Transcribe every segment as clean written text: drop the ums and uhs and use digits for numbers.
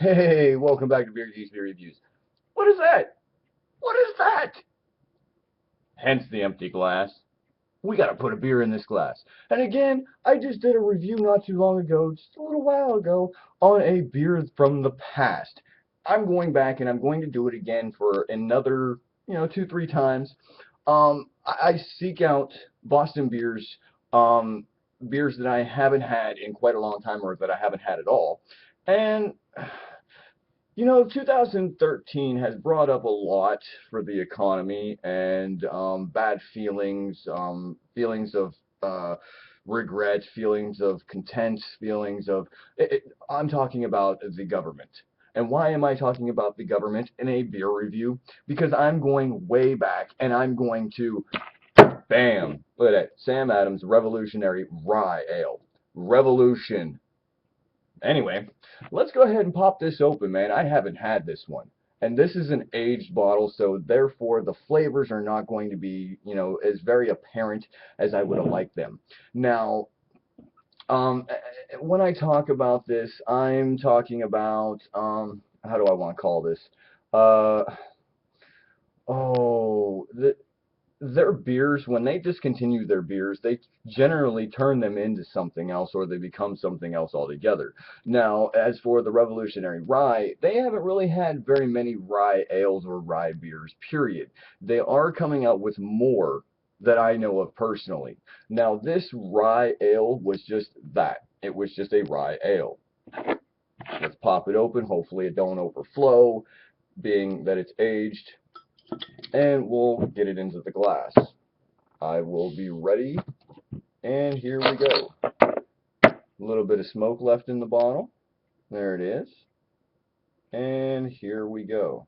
Hey, welcome back to Beer Geeks Beer Reviews. What is that? What is that? Hence the empty glass. We gotta put a beer in this glass. And again, I just did a review not too long ago, just a little while ago, on a beer from the past. I'm going back and I'm going to do it again for another, 2, 3 times. I seek out Boston beers, beers that I haven't had in quite a long time or that I haven't had at all. And 2013 has brought up a lot for the economy and bad feelings, feelings of regret, feelings of content, feelings of. I'm talking about the government. And why am I talking about the government in a beer review? Because I'm going way back and I'm going to, bam, look at that, Sam Adams Revolutionary Rye Ale. Revolution. Anyway, let's go ahead and pop this open, man. I haven't had this one. And this is an aged bottle, so therefore the flavors are not going to be, as very apparent as I would have liked them. Now, um, when I talk about this, I'm talking about, how do I want to call this? Uh, oh, their beers, when they discontinue their beers, they generally turn them into something else or they become something else altogether. Now, as for the Revolutionary Rye, they haven't really had very many rye ales or rye beers, period. They are coming out with more that I know of personally. Now, this rye ale was just that. It was just a rye ale. Let's pop it open. Hopefully it don't overflow, being that it's aged, and we'll get it into the glass. I will be ready, and here we go. A little bit of smoke left in the bottle. There it is. And here we go.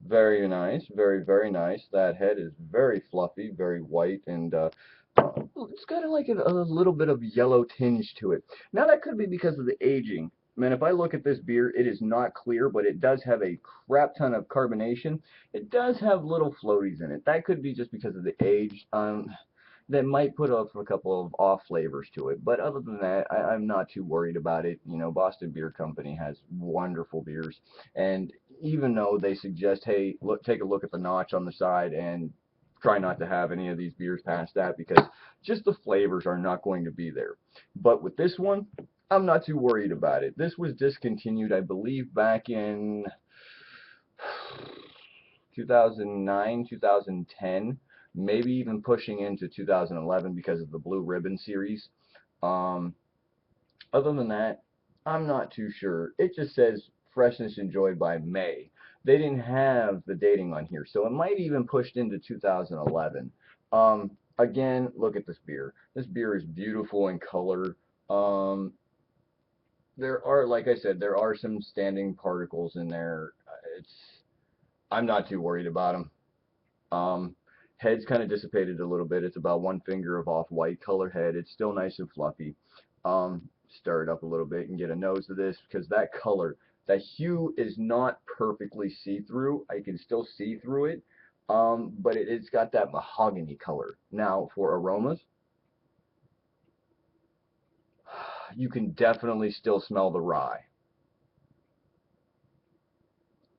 Very nice, very, very nice. That head is very fluffy, very white, and it's got like a little bit of yellow tinge to it. Now that could be because of the aging. Man, if I look at this beer, it is not clear, but it does have a crap ton of carbonation. It does have little floaties in it. That could be just because of the age. That might put up a couple of off flavors to it. But other than that, I'm not too worried about it. Boston Beer Company has wonderful beers, and even though they suggest, hey, look, take a look at the notch on the side and try not to have any of these beers past that because just the flavors are not going to be there. But with this one, I'm not too worried about it. This was discontinued, I believe, back in 2009, 2010, maybe even pushing into 2011 because of the Blue Ribbon series. Um, Other than that, I'm not too sure. It just says freshness enjoyed by May. They didn't have the dating on here, so it might even pushed into 2011. Again, look at this beer. This beer is beautiful in color. Um, there are, like I said, there are some standing particles in there. It's I'm not too worried about them. Head's kind of dissipated a little bit. It's about one finger of off-white color head. It's still nice and fluffy. Stir it up a little bit and get a nose of this because that color, that hue is not perfectly see-through. I can still see through it, but it's got that mahogany color. Now, for aromas, you can definitely still smell the rye.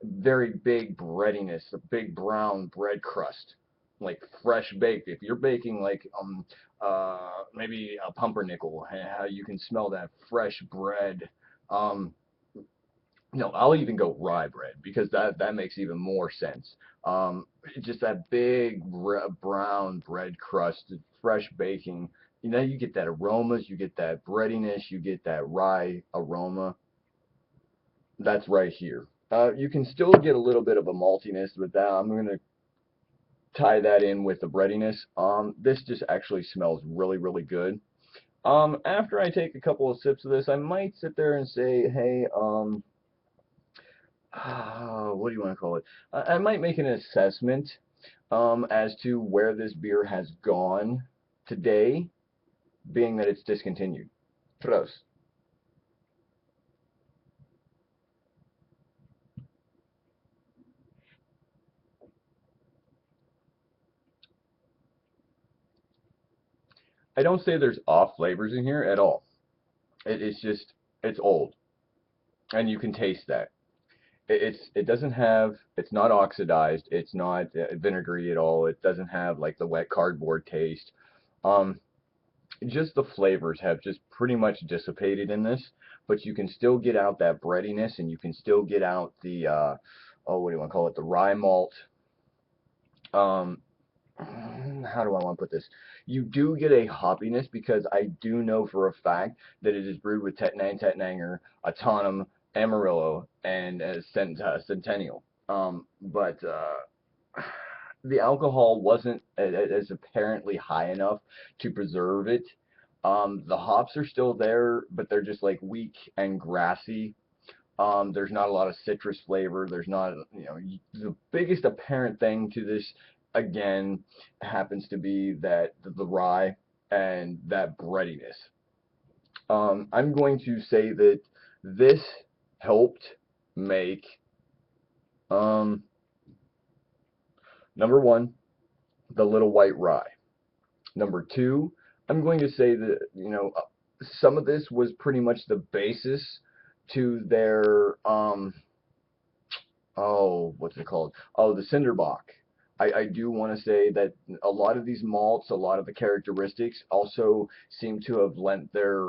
Very big breadiness, a big brown bread crust, like fresh baked. If you're baking like maybe a pumpernickel, how you can smell that fresh bread. Um, no, I'll even go rye bread because that makes even more sense. Just that big brown bread crust, fresh baking. You get that aromas, you get that breadiness, you get that rye aroma. That's right here. You can still get a little bit of a maltiness with that. I'm going to tie that in with the breadiness. This just actually smells really, really good. After I take a couple of sips of this, I might sit there and say, hey, what do you want to call it? I might make an assessment as to where this beer has gone today, being that it's discontinued. Prost. I don't say there's off flavors in here at all. It's just, it's old, and you can taste that. It doesn't have, it's not oxidized, it's not vinegary at all. It doesn't have like the wet cardboard taste. Um, just the flavors have just pretty much dissipated in this, but you can still get out that breadiness, and you can still get out the oh, what do you want to call it? The rye malt. Um, how do I want to put this? You do get a hoppiness because I do know for a fact that it is brewed with Tettnang, Tettnanger, Autumn, Amarillo, and Centennial. But the alcohol wasn't as apparently high enough to preserve it. The hops are still there, but they're just like weak and grassy. There's not a lot of citrus flavor. There's not, the biggest apparent thing to this, again, happens to be that the rye and that breadiness. I'm going to say that this helped make, um, number one, the Little White Rye. Number two, I'm going to say that, some of this was pretty much the basis to their, oh, what's it called? Oh, the Cinderbach. I do want to say that a lot of these malts, a lot of the characteristics also seem to have lent their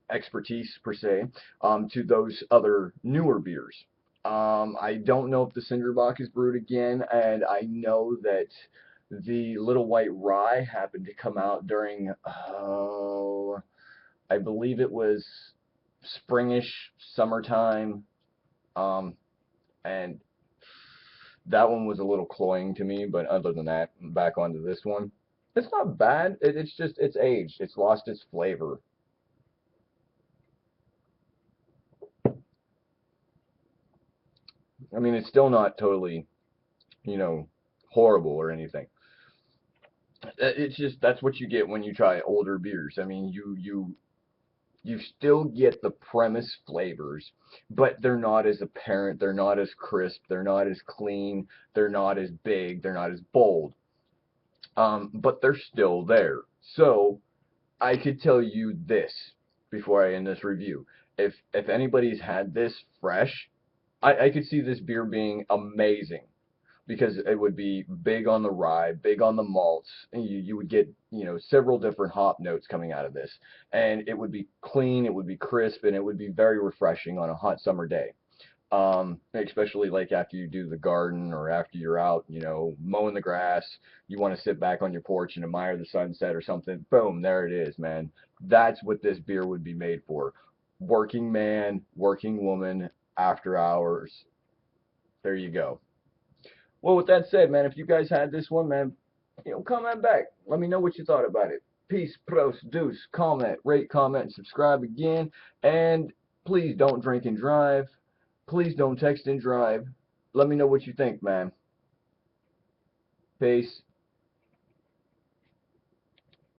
expertise, per se, to those other newer beers. I don't know if the Cinderbach is brewed again, and I know that the Little White Rye happened to come out during, oh, I believe it was springish, summertime, um, and that one was a little cloying to me, but other than that, back onto this one. It's not bad. It's just, it's aged. It's lost its flavor. I mean, it's still not totally, you know, horrible or anything. It's just, that's what you get when you try older beers. I mean, you still get the premise flavors, but they're not as apparent, they're not as crisp, they're not as clean, they're not as big, they're not as bold. But they're still there. So I could tell you this before I end this review. If anybody's had this fresh, I could see this beer being amazing because it would be big on the rye, big on the malts. And you would get, several different hop notes coming out of this. And it would be clean, it would be crisp, and it would be very refreshing on a hot summer day. Especially like after you do the garden or after you're out, mowing the grass, you want to sit back on your porch and admire the sunset or something. Boom, there it is, man. That's what this beer would be made for. Working man, working woman, after hours. There you go. Well, with that said, man, if you guys had this one, man, comment back. Let me know what you thought about it. Peace, pros, deuce, comment, rate, comment, and subscribe again. And please don't drink and drive. Please don't text and drive. Let me know what you think, man. Peace.